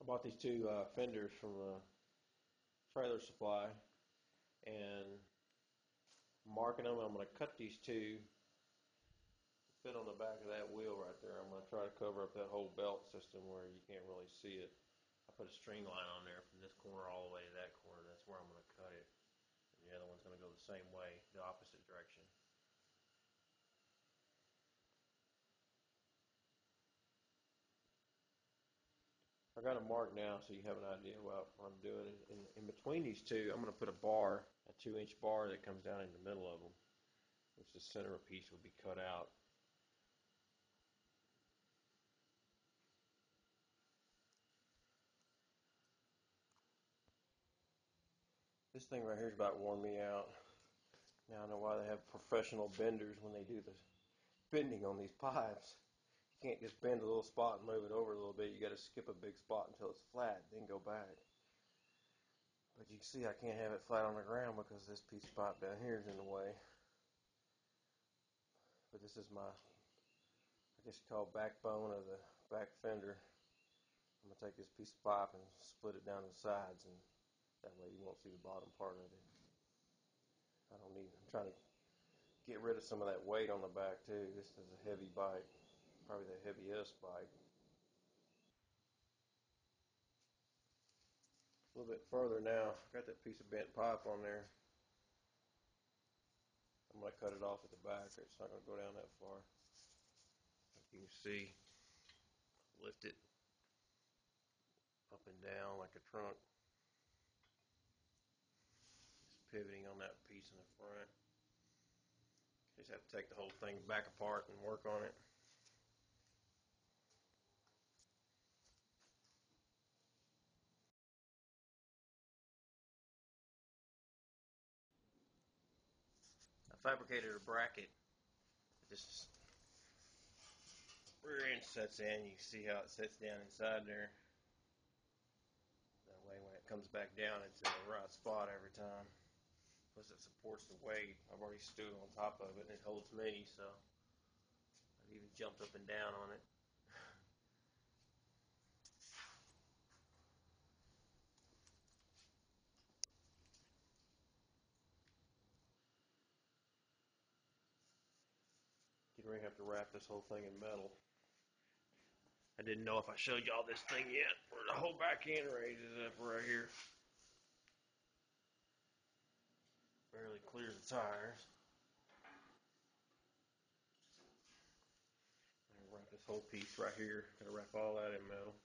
Bought these two fenders from Trailer Supply, and marking them. I'm going to cut these two to fit on the back of that wheel right there. I'm going to try to cover up that whole belt system where you can't really see it. I put a string line on there from this corner all the way to that corner. That's where I'm going to cut it. And the other one's going to go the same way, the opposite direction. I got them marked now so you have an idea what I'm doing. In between these two, I'm going to put a bar, a 2-inch bar that comes down in the middle of them, which the center piece will be cut out. This thing right here is about worn me out. Now I know why they have professional benders when they do the bending on these pipes. You can't just bend a little spot and move it over a little bit. You got to skip a big spot until it's flat, then go back. But you can see I can't have it flat on the ground because this piece of pipe down here is in the way. But this is my, I guess you call it backbone of the back fender. I'm going to take this piece of pipe and split it down the sides, and that way you won't see the bottom part of it. I'm trying to get rid of some of that weight on the back too. This is a heavy bike, probably the heaviest bike. A little bit further now, I've got that piece of bent pipe on there. I'm going to cut it off at the back. It's not going to go down that far. Like you can see, lift it up and down like a trunk. Just pivoting on that piece in the front. Just have to take the whole thing back apart and work on it. I fabricated a bracket. This rear end sets in. You can see how it sets down inside there. That way when it comes back down, it's in the right spot every time. Plus it supports the weight. I've already stood on top of it and it holds me, so I've even jumped up and down on it. Getting ready to have to wrap this whole thing in metal. I didn't know if I showed y'all this thing yet, where the whole back end raises up right here. Barely clears the tires. I'm gonna wrap this whole piece right here. Gonna wrap all that in metal.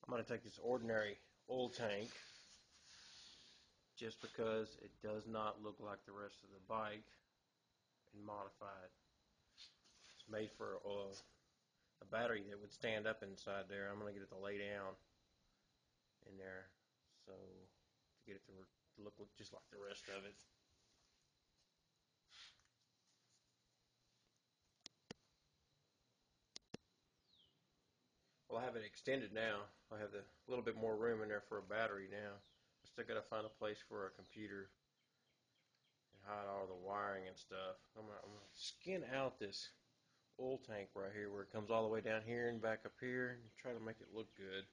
I'm going to take this ordinary oil tank just because it does not look like the rest of the bike and modify it. It's made for a battery that would stand up inside there. I'm going to get it to lay down in there so to get it to look just like the rest of it. Well, I have it extended now. I have a little bit more room in there for a battery now. I still got to find a place for a computer and hide all the wiring and stuff. I'm gonna skin out this oil tank right here where it comes all the way down here and back up here and try to make it look good.